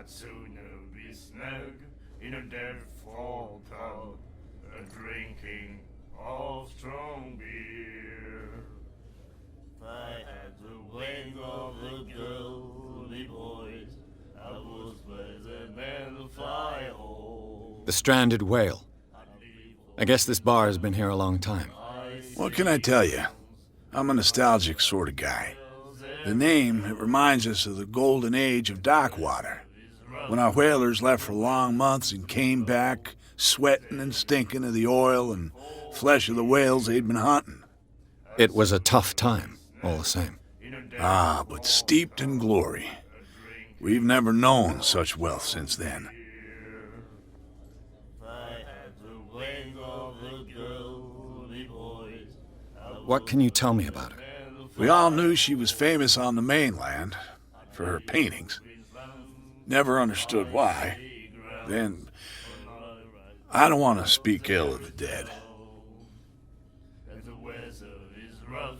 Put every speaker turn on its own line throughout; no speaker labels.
I'd sooner be snug in a dead fall tub, drinking of strong beer. If I had the wing of the girly boys, I was better than the fly hole.
The stranded whale. I guess this bar has been here a long time.
What can I tell you? I'm a nostalgic sort of guy. The name, it reminds us of the golden age of dock water, when our whalers left for long months and came back sweating and stinking of the oil and flesh of the whales they'd been hunting.
It was a tough time, all the same.
Ah, but steeped in glory. We've never known such wealth since then.
What can you tell me about her?
We all knew she was famous on the mainland for her paintings. Never understood why. Then, I don't want to speak ill of the dead.
And the weather is rough,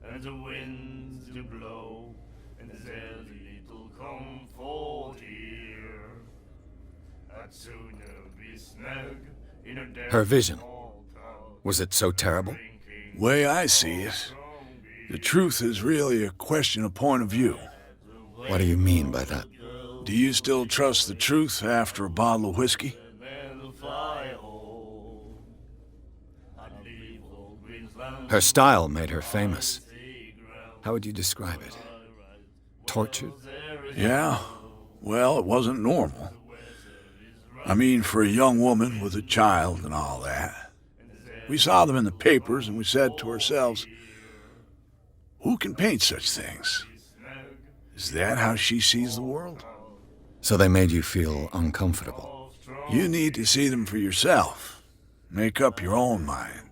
and the winds do blow, and there's little comfort here. I'd sooner be snug in a dead
Her vision.
fall tub,
Was it so terrible?
Way I see it, the truth is really a question of point of view.
What do you mean by that?
Do you still trust the truth after a bottle of whiskey?
Her style made her famous. How would you describe it? Tortured?
Yeah, well, it wasn't normal. I mean, for a young woman with a child and all that. We saw them in the papers and we said to ourselves, who can paint such things? Is that how she sees the world?
So they made you feel uncomfortable.
You need to see them for yourself. Make up your own mind.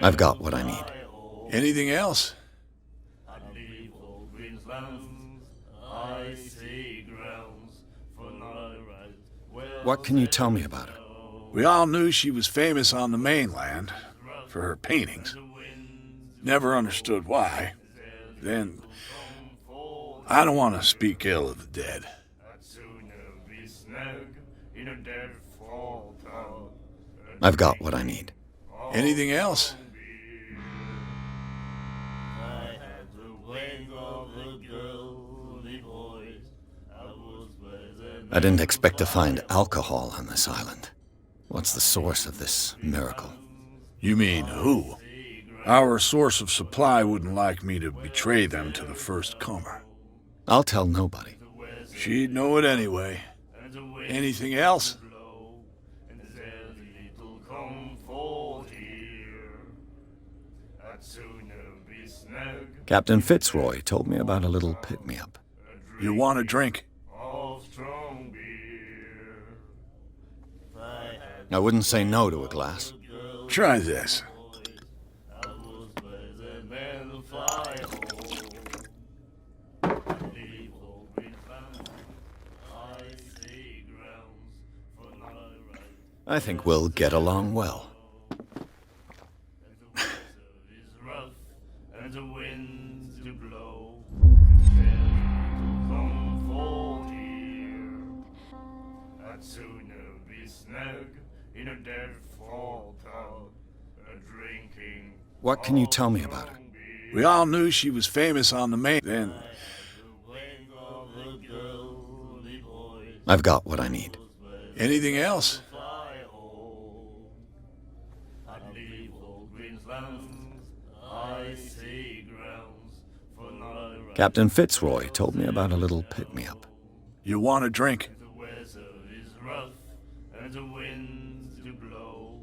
I've got what I need.
Anything else?
What can you tell me about her?
We all knew she was famous on the mainland for her paintings. Never understood why. Then, I don't want to speak ill of the dead.
I'd sooner be snug in a dead fall tub.
I've got what I need.
Anything else?
I had the wing of the girly boys. I was better
I didn't expect to find alcohol on this island. What's the source of this miracle?
You mean who? Our source of supply wouldn't like me to betray them to the first comer.
I'll tell nobody.
She'd know it anyway. Anything else?
and there's little comfort here. I'd sooner be snug
Captain Fitzroy told me about a little pick-me-up.
You want a drink?
of strong beer. If I had
I wouldn't say no to a glass.
Try this.
I was better than the fly hole. Leave all green flowers, I see grounds for my right.
I think we'll get along well.
And the weather is rough, and the winds do blow. There's little comfort here. I'd sooner be snug in a dead fall tub, drinking.
What can you tell me about her?
We all knew she was famous on the main. Then,
The wing of the girly boys.
I've got what I need.
anything else?
Fly home. I'd leave all green lands, I see grounds for my right.
Captain Fitzroy told me about a little pick-me-up.
You want a drink?
The weather is rough, and the winds do blow,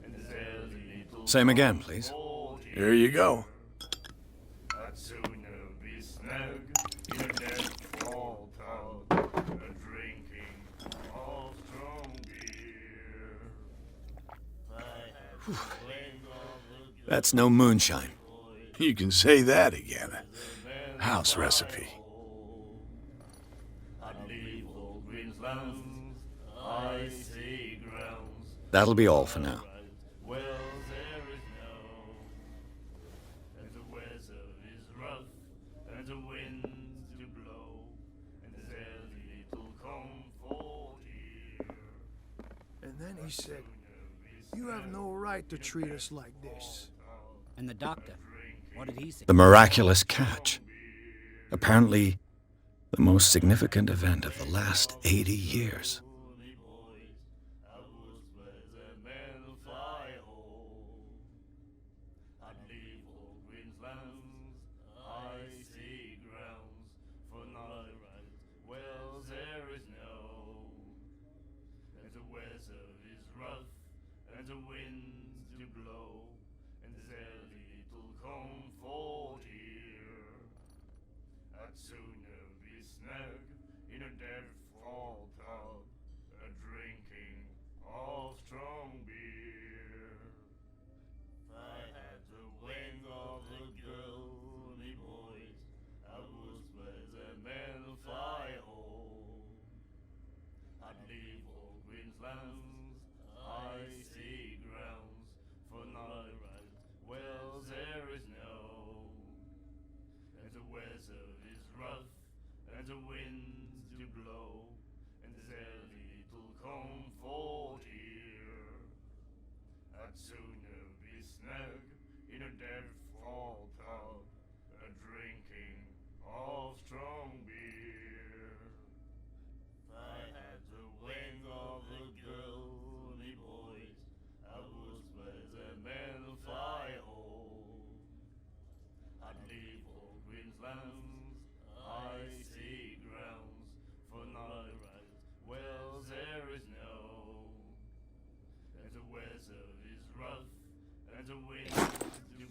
and there's little
Same again, please.
comfort here.
Here you go.
I'd sooner be snug in a dead fall tub, drinking of strong beer. I had the wing of the
That's no moonshine.
You can say that again. House recipe.
I'd leave all green lands, I see grounds.
That'll be all for now.
Well, there is no, and the weather is rough, and
he said, "You have no right to treat us like this."
And the doctor, what did he say?
The miraculous catch. Apparently, the most significant event of the last 80 years.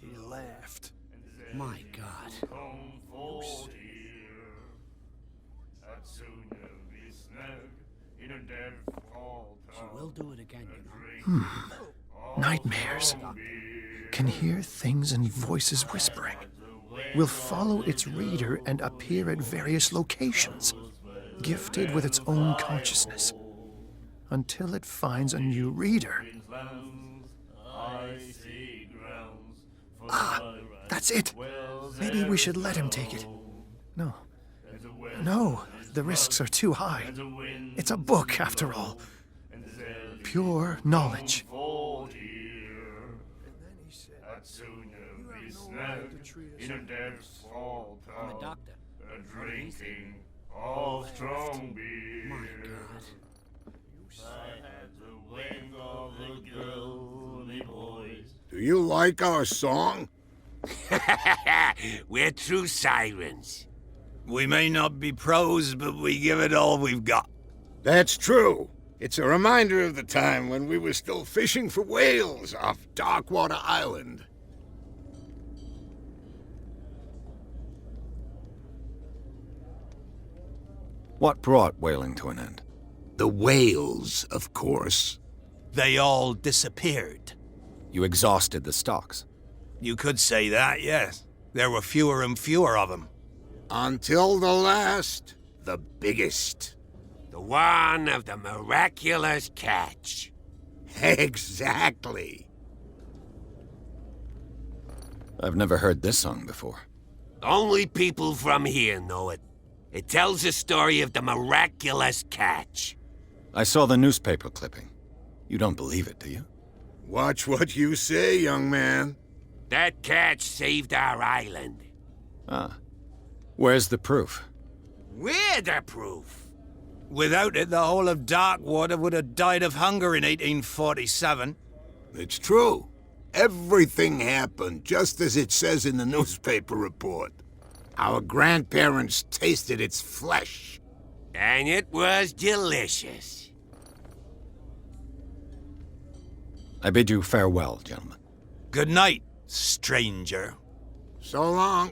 He laughed.
My God. She will do it again, you know.
Nightmares. Can hear things and voices whispering. Will follow its reader and appear at various locations, gifted with its own consciousness, until it finds a new reader. Ah, that's it. Maybe we should let him take it. No. No, the risks are too high. It's a book, after all. Pure knowledge.
And then he said, "You have no right to treat us like this."
And the doctor,
Drinking of strong beer.
my God.
I had the wing of the girly boys.
Do you like our song?
We're true sirens.
We may not be pros, but we give it all we've got.
That's true. It's a reminder of the time when we were still fishing for whales off Darkwater Island.
What brought whaling to an end?
The whales, of course.
They all disappeared.
You exhausted the stocks.
You could say that, yes. There were fewer and fewer of them.
Until the last, the biggest.
The one of the miraculous catch.
Exactly.
I've never heard this song before.
Only people from here know it. It tells the story of the miraculous catch.
I saw the newspaper clipping. You don't believe it, do you?
Watch what you say, young man.
That catch saved our island.
Ah. Where's the proof?
We're the proof.
Without it, the whole of Darkwater would have died of hunger in 1847.
It's true. Everything happened just as it says in the newspaper report. Our grandparents tasted its flesh.
And it was delicious.
I bid you farewell, gentlemen.
Good night, stranger.
So long.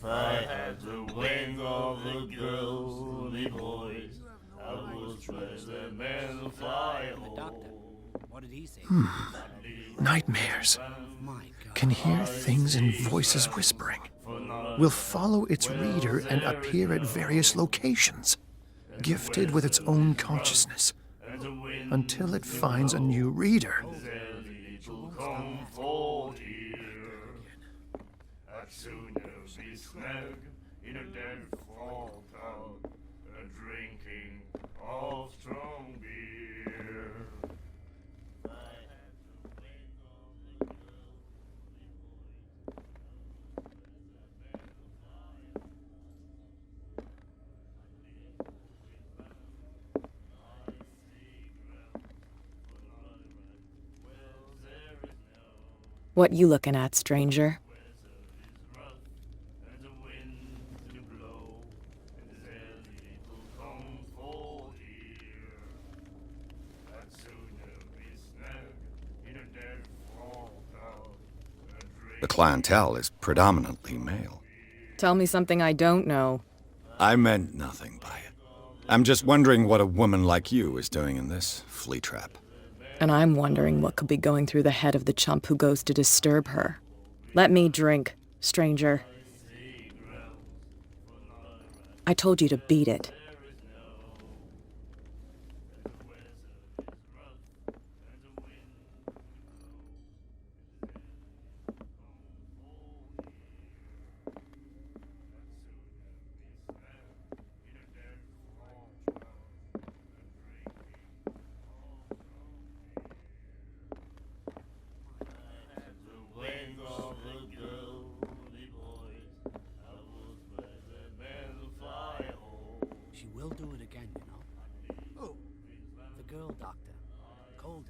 I had the wing of the girly boys. I was the men fly
And the doctor, what did he say?
Nightmares.
My God.
Can hear things and voices whispering. Will follow its reader and appear at various locations, gifted with its own consciousness, until it finds a new reader.
in a dead fall town, drinking of strong beer.
What you looking at, stranger?
The clientele is predominantly male.
Tell me something I don't know.
I meant nothing by it. I'm just wondering what a woman like you is doing in this flea trap.
And I'm wondering what could be going through the head of the chump who goes to disturb her. Let me drink, stranger. I told you to beat it.
She will do it again, you know. Who? The girl doctor. Cold.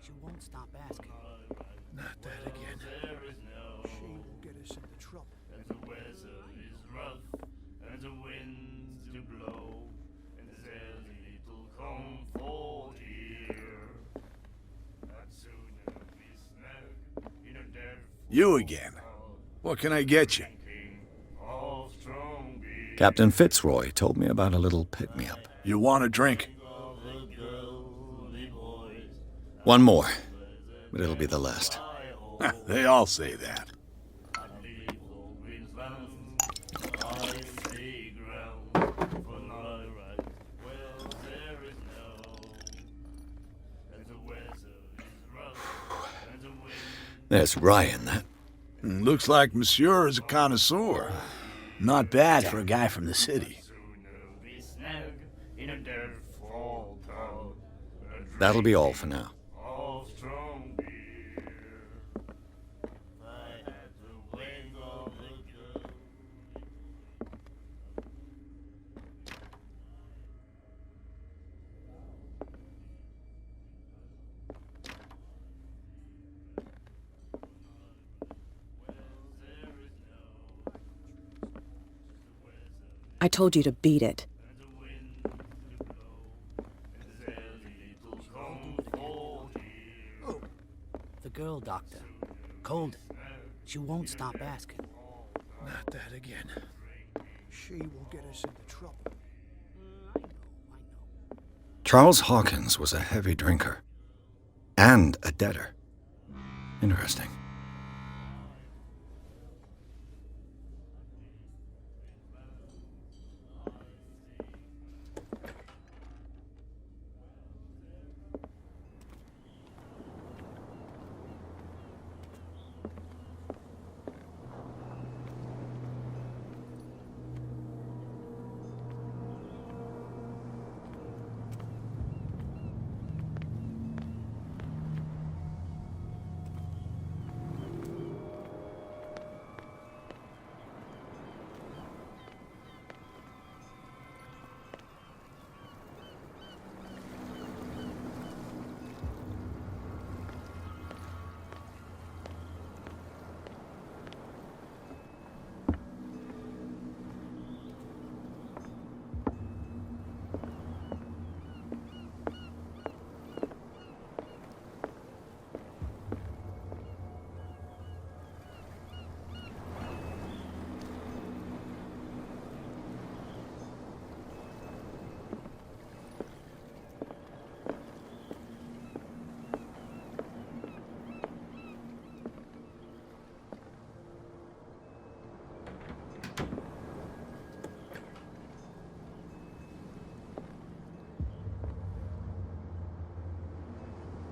She won't stop asking.
Not that again. She will get us into trouble.
And the weather is rough, and the winds do blow, and there's little comfort here. Not sooner we snug in a dead
You again. What can I get you?
of strong beer.
Captain Fitzroy told me about a little pick-me-up.
You want a drink?
One more, but it'll be the last.
They all say that.
There's rye in that.
Looks like Monsieur is a connoisseur. Not bad for a guy from the city.
We snug in a dead fall town.
That'll be all for now.
Of strong beer. I had the wing of the girl.
I told you to beat it.
The girl doctor. Cold. She won't stop asking.
Not that again. She will get us into trouble.
I know.
Charles Hawkins was a heavy drinker. And a debtor. Interesting.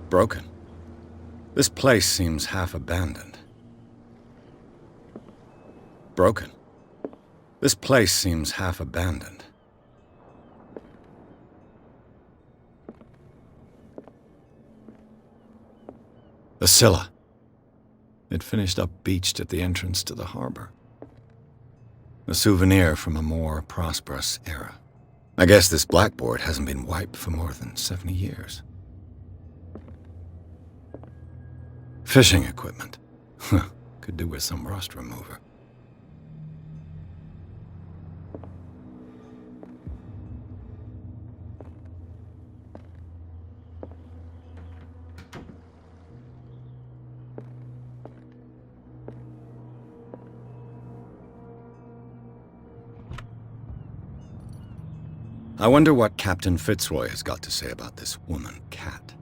Broken. This place seems half abandoned. Broken. This place seems half abandoned. The Scylla. It finished up beached at the entrance to the harbor. A souvenir from a more prosperous era. I guess this blackboard hasn't been wiped for more than 70 years. Fishing equipment. Could do with some rust remover. I wonder what Captain Fitzroy has got to say about this woman cat.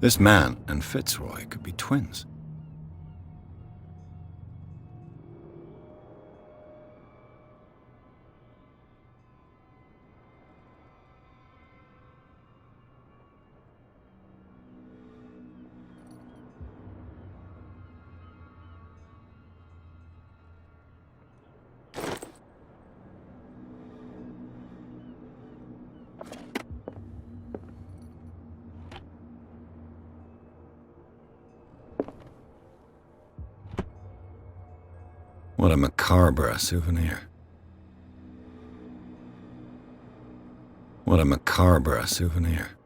This man and Fitzroy could be twins. What a macabre souvenir. What a macabre souvenir.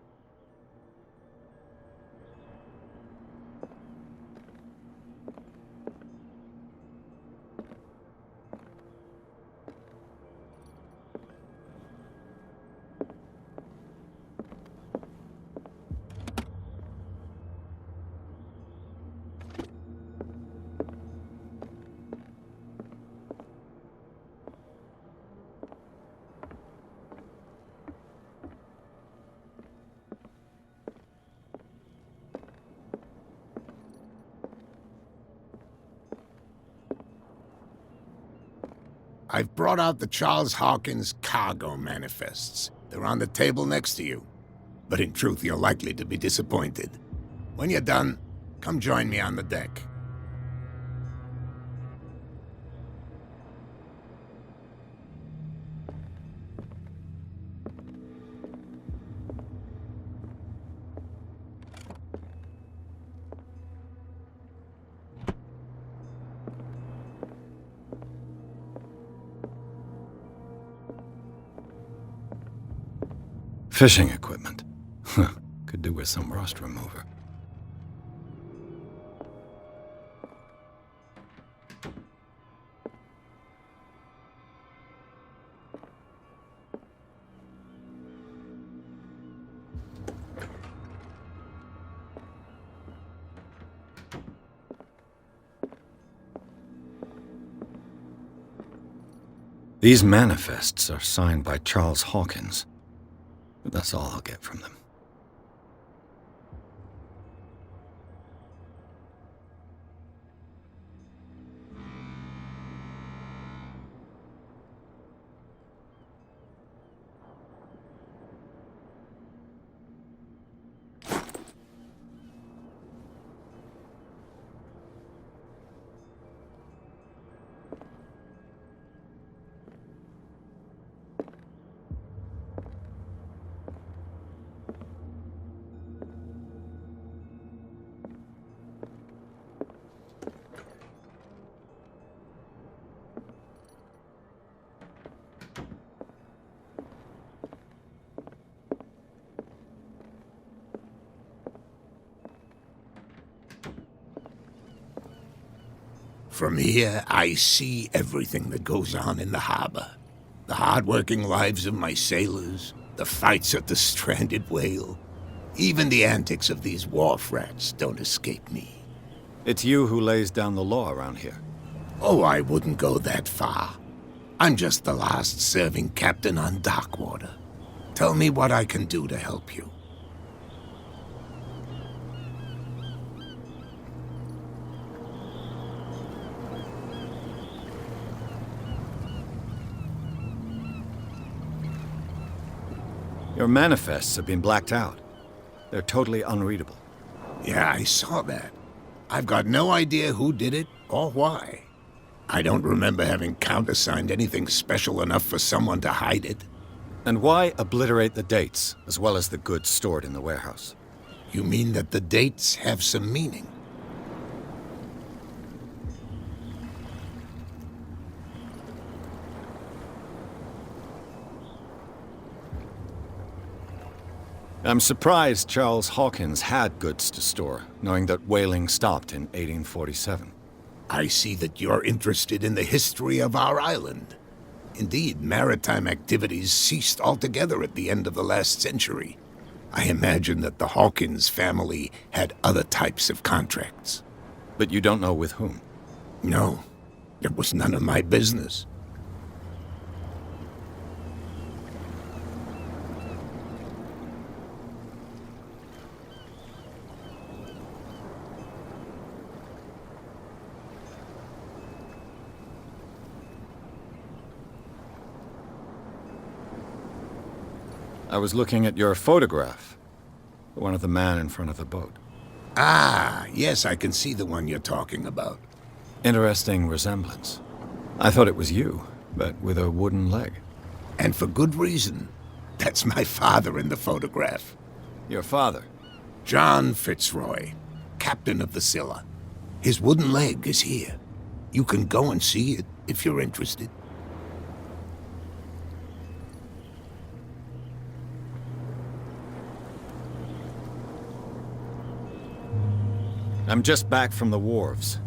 I've brought out the Charles Hawkins cargo manifests. They're on the table next to you. But in truth, you're likely to be disappointed. When you're done, Come join me on the deck.
Fishing equipment. Could do with some rust remover. These manifests are signed by Charles Hawkins. But that's all I'll get from them.
From here, I see everything that goes on in the harbor. The hard-working lives of my sailors, the fights at the stranded whale. Even the antics of these wharf rats don't escape me.
It's you who lays down the law around here.
Oh, I wouldn't go that far. I'm just the last serving captain on Darkwater. Tell me what I can do to help you.
Your manifests have been blacked out. They're totally unreadable.
Yeah, I saw that. I've got no idea who did it or why. I don't remember having countersigned anything special enough for someone to hide it.
And why obliterate the dates, as well as the goods stored in the warehouse?
You mean that the dates have some meaning?
I'm surprised Charles Hawkins had goods to store, knowing that whaling stopped in 1847.
I see that you're interested in the history of our island. Indeed, maritime activities ceased altogether at the end of the last century. I imagine that the Hawkins family had other types of contracts.
But you don't know with whom?
No, it was none of my business.
I was looking at your photograph. The one of the man in front of the boat.
Ah, yes, I can see the one you're talking about.
Interesting resemblance. I thought it was you, but with a wooden leg.
And for good reason. That's my father in the photograph.
Your father?
John Fitzroy, captain of the Scylla. His wooden leg is here. You can go and see it if you're interested.
I'm just back from the wharves.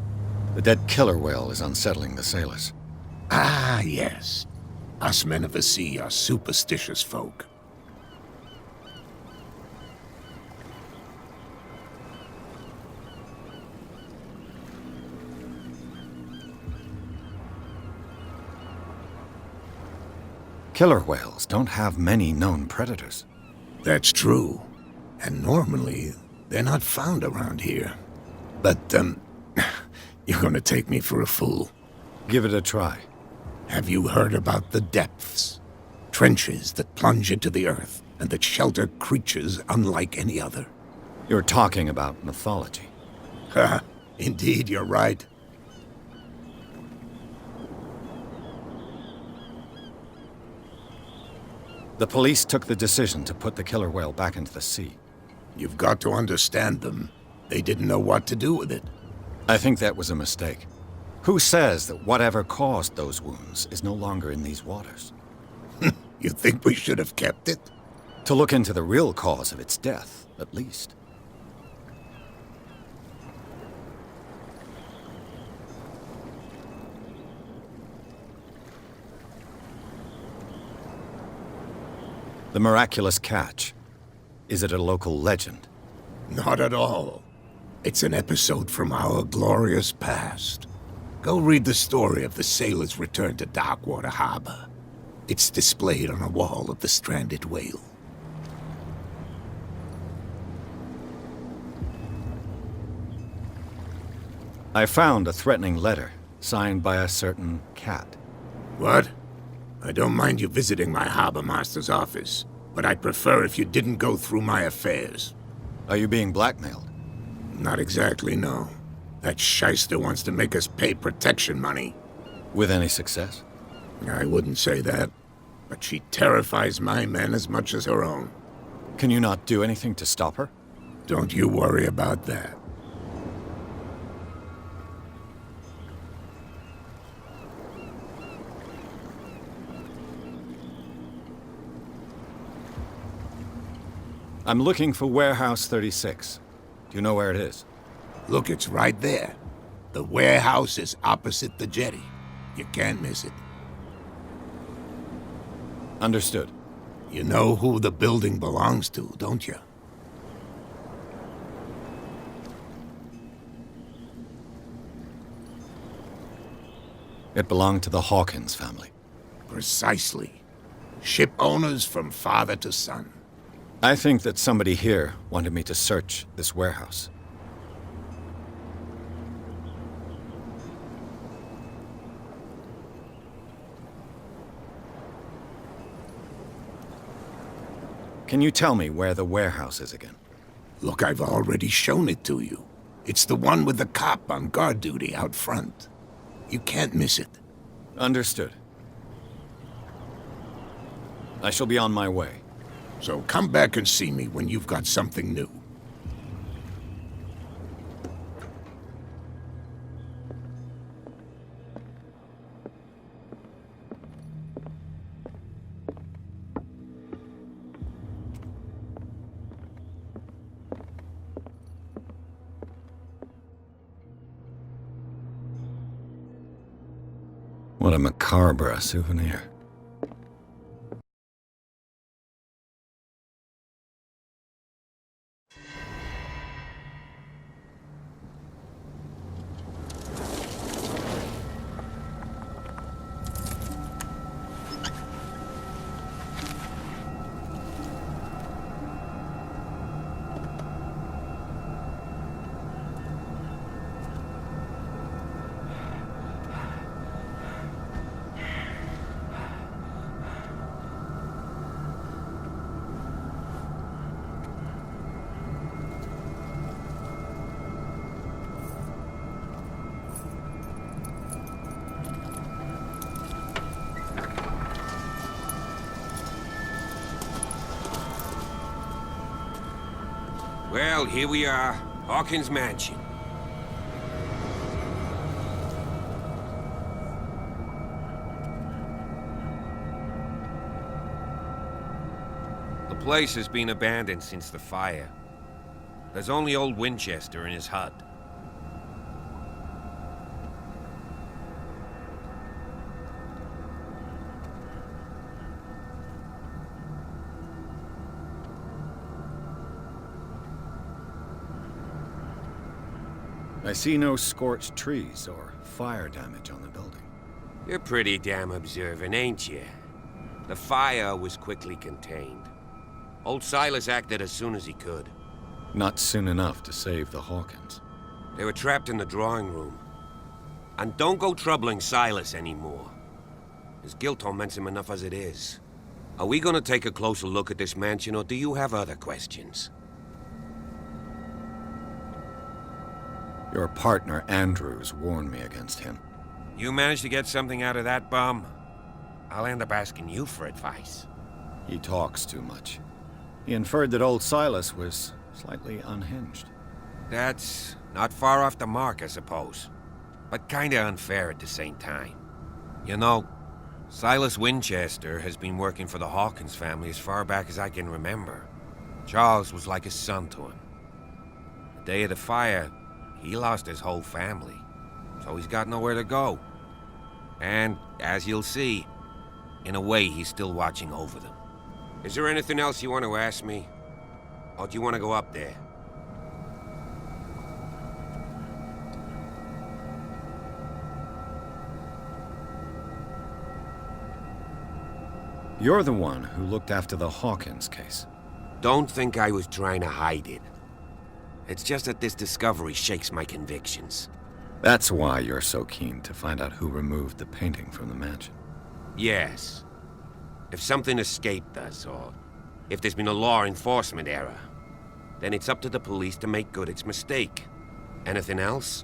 The dead killer whale is unsettling the sailors.
Ah, yes. Us men of the sea are superstitious folk.
Killer whales don't have many known predators.
That's true. And normally, they're not found around here. But, you're gonna take me for a fool.
Give it a try.
Have you heard about the depths? Trenches that plunge into the earth and that shelter creatures unlike any other.
You're talking about mythology.
Ha! Indeed, you're right.
The police took the decision to put the killer whale back into the sea.
You've got to understand them. They didn't know what to do with it.
I think that was a mistake. Who says that whatever caused those wounds is no longer in these waters?
You think we should have kept it?
To look into the real cause of its death, at least. The miraculous catch. Is it a local legend?
Not at all. It's an episode from our glorious past. Go read the story of the sailor's return to Darkwater Harbor. It's displayed on a wall of the stranded whale.
I found a threatening letter, signed by a certain cat.
What? I don't mind you visiting my harbor master's office, but I'd prefer if you didn't go through my affairs.
Are you being blackmailed?
Not exactly, no. That shyster wants to make us pay protection money.
With any success?
I wouldn't say that, but she terrifies my men as much as her own.
Can you not do anything to stop her?
Don't you worry about that.
I'm looking for Warehouse 36. Do you know where it is?
Look, it's right there. The warehouse is opposite the jetty. You can't miss it.
Understood.
You know who the building belongs to, don't you?
It belonged to the Hawkins family.
Precisely. Ship owners from father to son.
I think that somebody here wanted me to search this warehouse. Can you tell me where the warehouse is again?
Look, I've already shown it to you. It's the one with the cop on guard duty out front. You can't miss it.
Understood. I shall be on my way.
So come back and see me when you've got something new.
What a macabre souvenir.
Well, here we are. Hawkins Mansion. The place has been abandoned since the fire. There's only old Winchester in his hut.
I see no scorched trees or fire damage on the building.
You're pretty damn observant, ain't you? The fire was quickly contained. Old Silas acted as soon as he could.
Not soon enough to save the Hawkins.
They were trapped in the drawing room. And don't go troubling Silas anymore. His guilt torments him enough as it is. Are we gonna take a closer look at this mansion, or do you have other questions?
Your partner, Andrews, warned me against him.
You managed to get something out of that bum? I'll end up asking you for advice.
He talks too much. He inferred that old Silas was slightly unhinged.
That's not far off the mark, I suppose. But kinda unfair at the same time. You know, Silas Winchester has been working for the Hawkins family as far back as I can remember. Charles was like a son to him. The day of the fire, he lost his whole family, so he's got nowhere to go. And, as you'll see, in a way he's still watching over them. Is there anything else you want to ask me? Or do you want to go up there?
You're the one who looked after the Hawkins case.
Don't think I was trying to hide it. It's just that this discovery shakes my convictions.
That's why you're so keen to find out who removed the painting from the mansion.
Yes. If something escaped us, or if there's been a law enforcement error, then it's up to the police to make good its mistake. Anything else?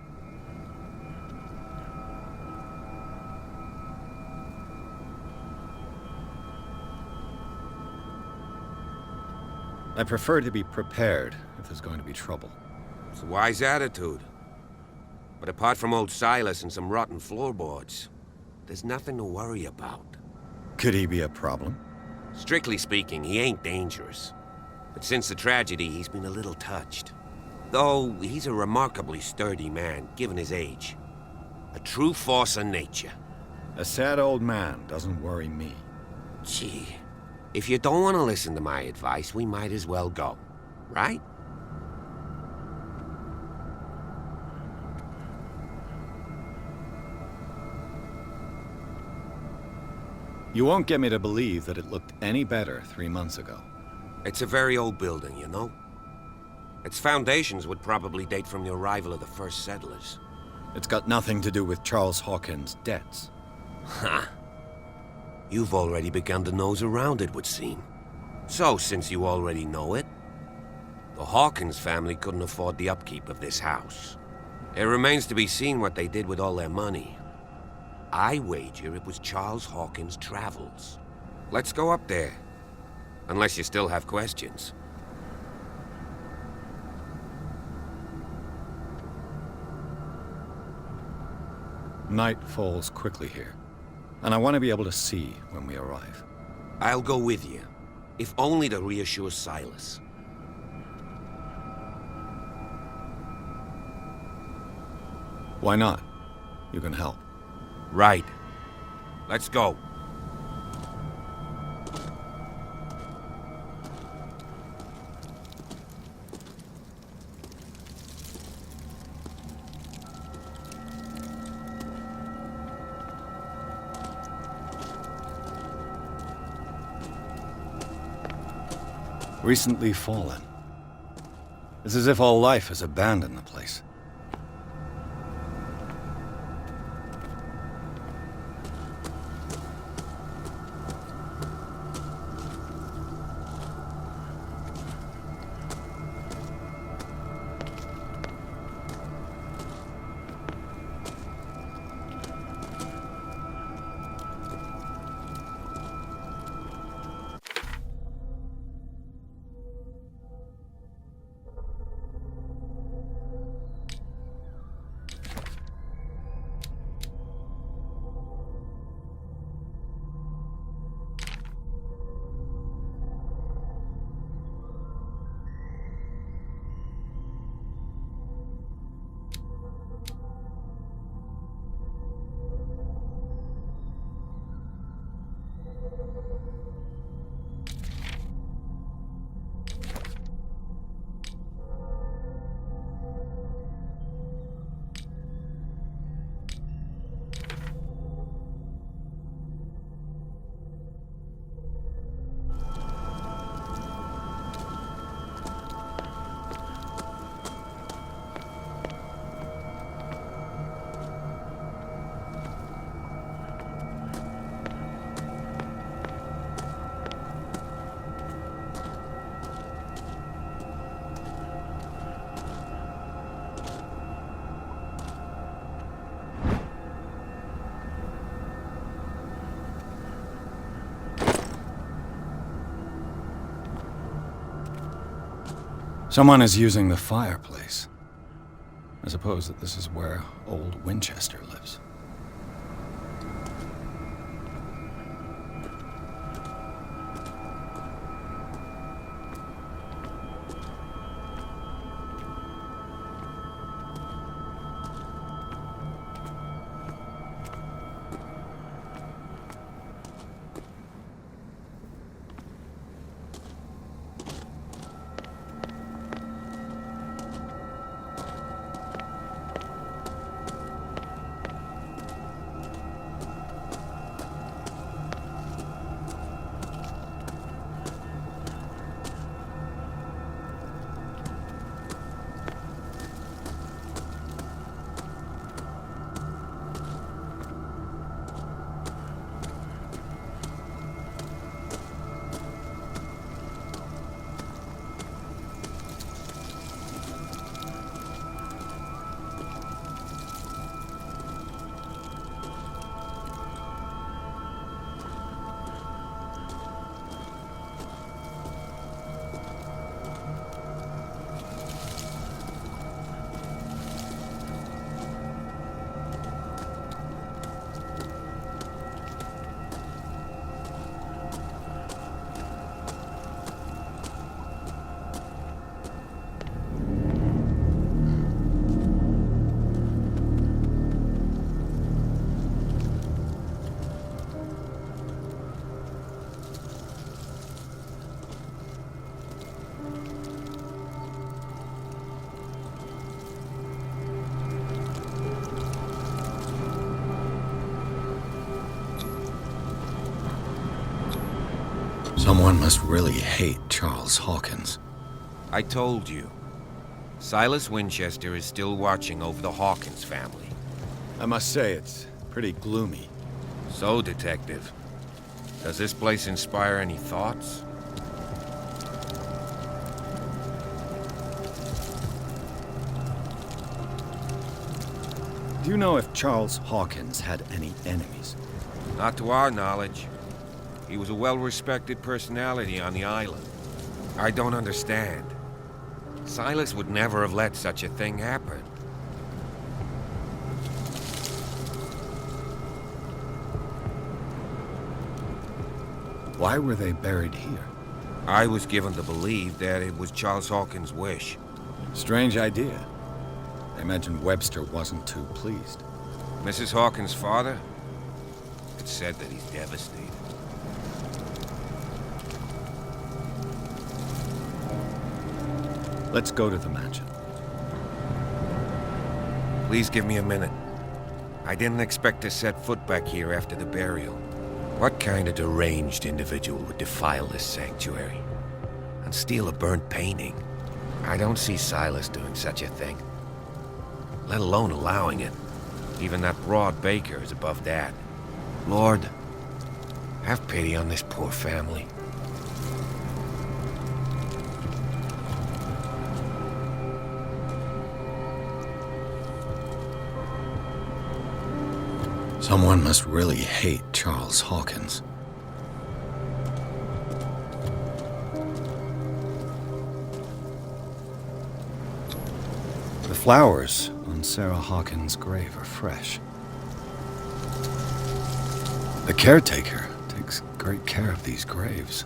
I prefer to be prepared if there's going to be trouble.
It's a wise attitude. But apart from old Silas and some rotten floorboards, there's nothing to worry about.
Could he be a problem?
Strictly speaking, he ain't dangerous. But since the tragedy, he's been a little touched. Though he's a remarkably sturdy man, given his age. A true force of nature.
A sad old man doesn't worry me.
Gee, if you don't want to listen to my advice, we might as well go, right?
You won't get me to believe that it looked any better 3 months ago.
It's a very old building, you know? Its foundations would probably date from the arrival of the first settlers.
It's got nothing to do with Charles Hawkins' debts.
Ha! You've already begun to nose around it, would seem. So, since you already know it, the Hawkins family couldn't afford the upkeep of this house. It remains to be seen what they did with all their money. I wager it was Charles Hawkins' travels. Let's go up there. Unless you still have questions.
Night falls quickly here, and I want to be able to see when we arrive.
I'll go with you, if only to reassure Silas.
Why not? You can help.
Right. Let's go.
Recently fallen. It's as if all life has abandoned the place. Someone is using the fireplace. I suppose that this is where old Winchester lives. Someone must really hate Charles Hawkins.
I told you. Silas Winchester is still watching over the Hawkins family.
I must say, it's pretty gloomy.
So, Detective, does this place inspire any thoughts?
Do you know if Charles Hawkins had any enemies?
Not to our knowledge. He was a well-respected personality on the island. I don't understand. Silas would never have let such a thing happen.
Why were they buried here?
I was given to believe that it was Charles Hawkins' wish.
Strange idea. I imagine Webster wasn't too pleased.
Mrs. Hawkins' father? It's said that he's devastated.
Let's go to the mansion.
Please give me a minute. I didn't expect to set foot back here after the burial. What kind of deranged individual would defile this sanctuary and steal a burnt painting? I don't see Silas doing such a thing, let alone allowing it. Even that broad baker is above that. Lord, have pity on this poor family.
Someone must really hate Charles Hawkins. The flowers on Sarah Hawkins' grave are fresh. The caretaker takes great care of these graves.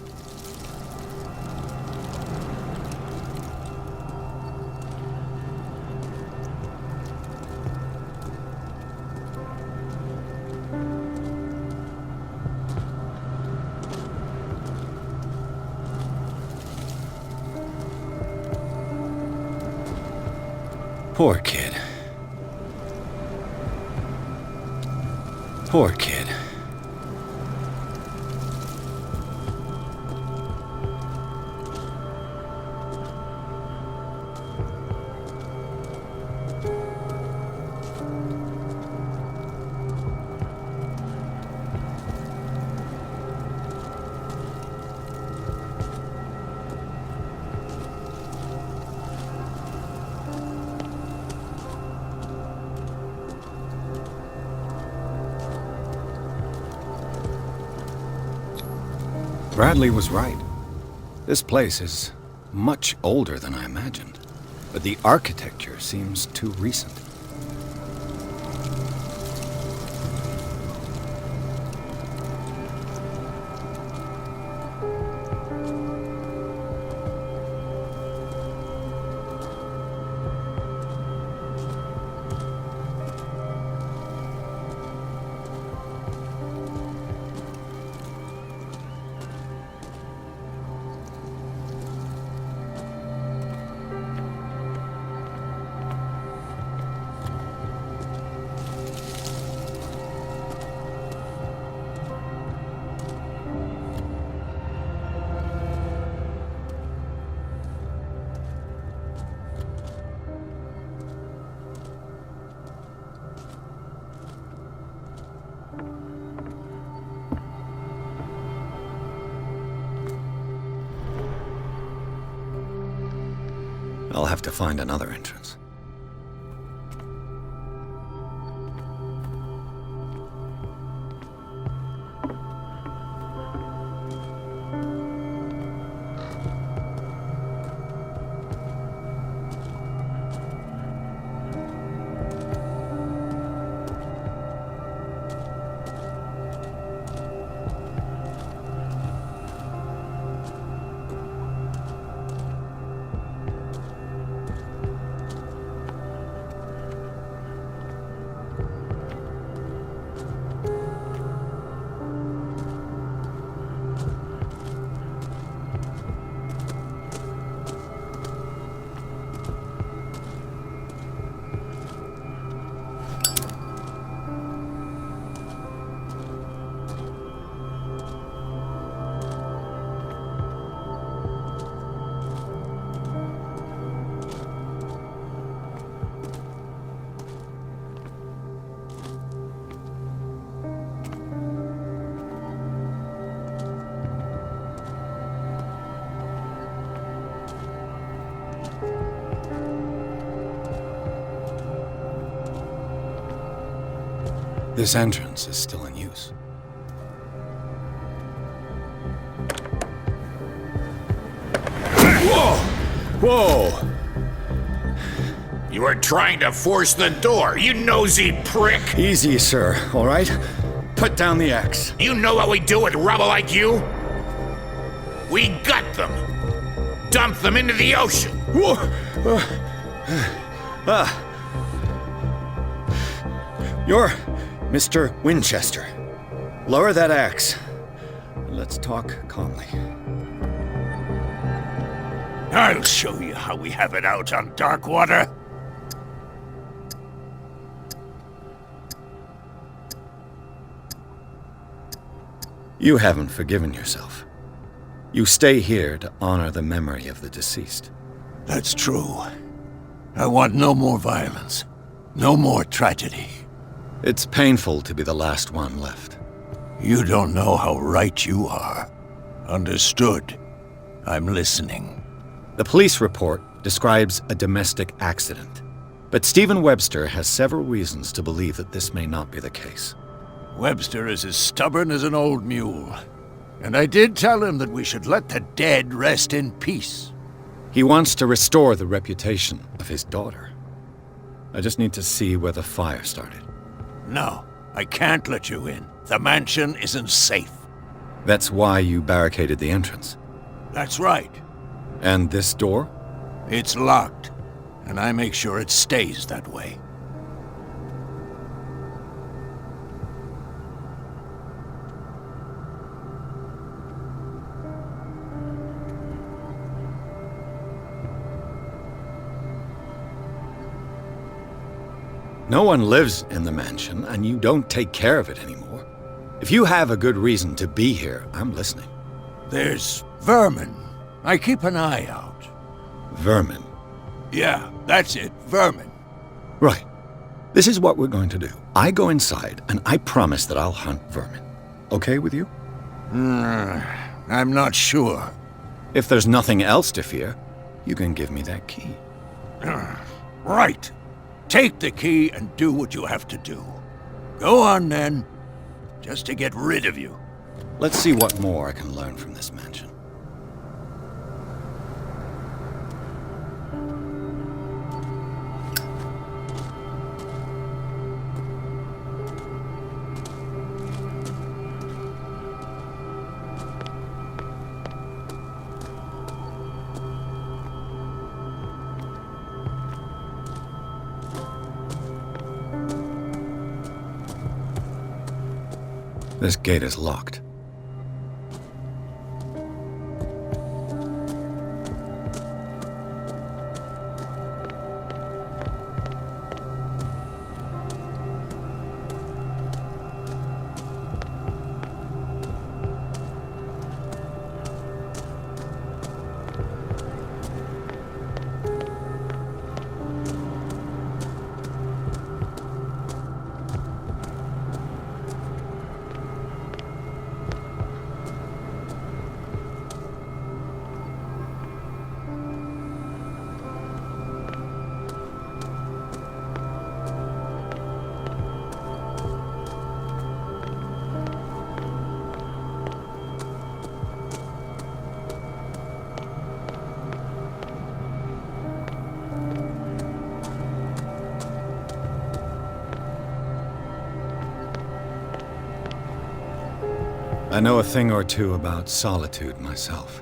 Poor kid. Poor kid. Bradley was right. This place is much older than I imagined, but the architecture seems too recent. I'll have to find another entrance. This entrance is still in use.
Whoa! You were trying to force the door, you nosy prick!
Easy, sir, all right? Put down the axe.
You know what we do with rubble like you? We gut them! Dump them into the ocean!
You're Mr. Winchester. Lower that axe. Let's talk calmly.
I'll show you how we have it out on Darkwater.
You haven't forgiven yourself. You stay here to honor the memory of the deceased.
That's true. I want no more violence. No more tragedy.
It's painful to be the last one left.
You don't know how right you are. Understood. I'm listening.
The police report describes a domestic accident, but Stephen Webster has several reasons to believe that this may not be the case.
Webster is as stubborn as an old mule. And I did tell him that we should let the dead rest in peace.
He wants to restore the reputation of his daughter. I just need to see where the fire started.
No, I can't let you in. The mansion isn't safe.
That's why you barricaded the entrance.
That's right.
And this door?
It's locked, and I make sure it stays that way.
No one lives in the mansion, and you don't take care of it anymore. If you have a good reason to be here, I'm listening.
There's vermin. I keep an eye out.
Vermin?
Yeah, that's it, vermin.
Right. This is what we're going to do. I go inside, and I promise that I'll hunt vermin. Okay with you?
I'm not sure.
If there's nothing else to fear, you can give me that key.
Right. Take the key and do what you have to do. Go on, then. Just to get rid of you.
Let's see what more I can learn from this mansion. This gate is locked. I know a thing or two about solitude myself.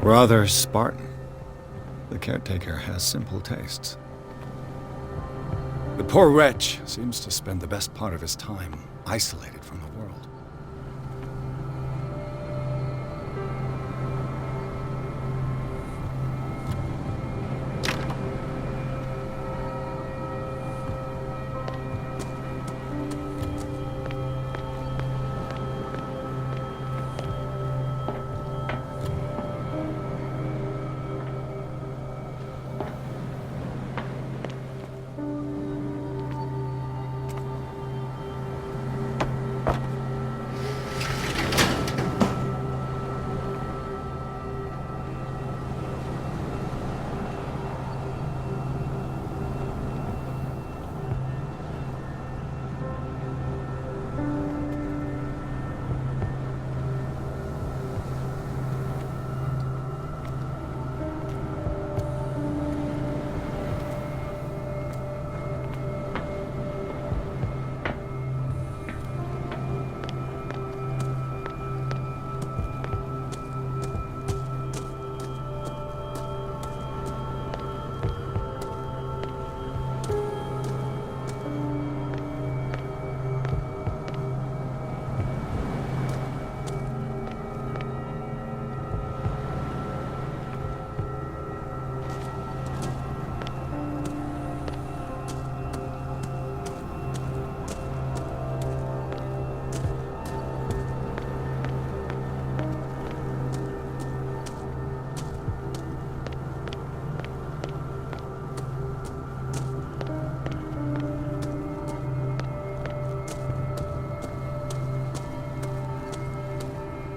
Rather Spartan. The caretaker has simple tastes. The poor wretch seems to spend the best part of his time isolated from the world.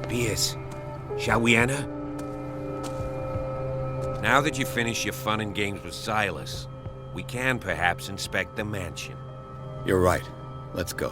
Piers, shall we enter? Now that you've finished your fun and games with Silas, we can perhaps inspect the mansion.
You're right. Let's go.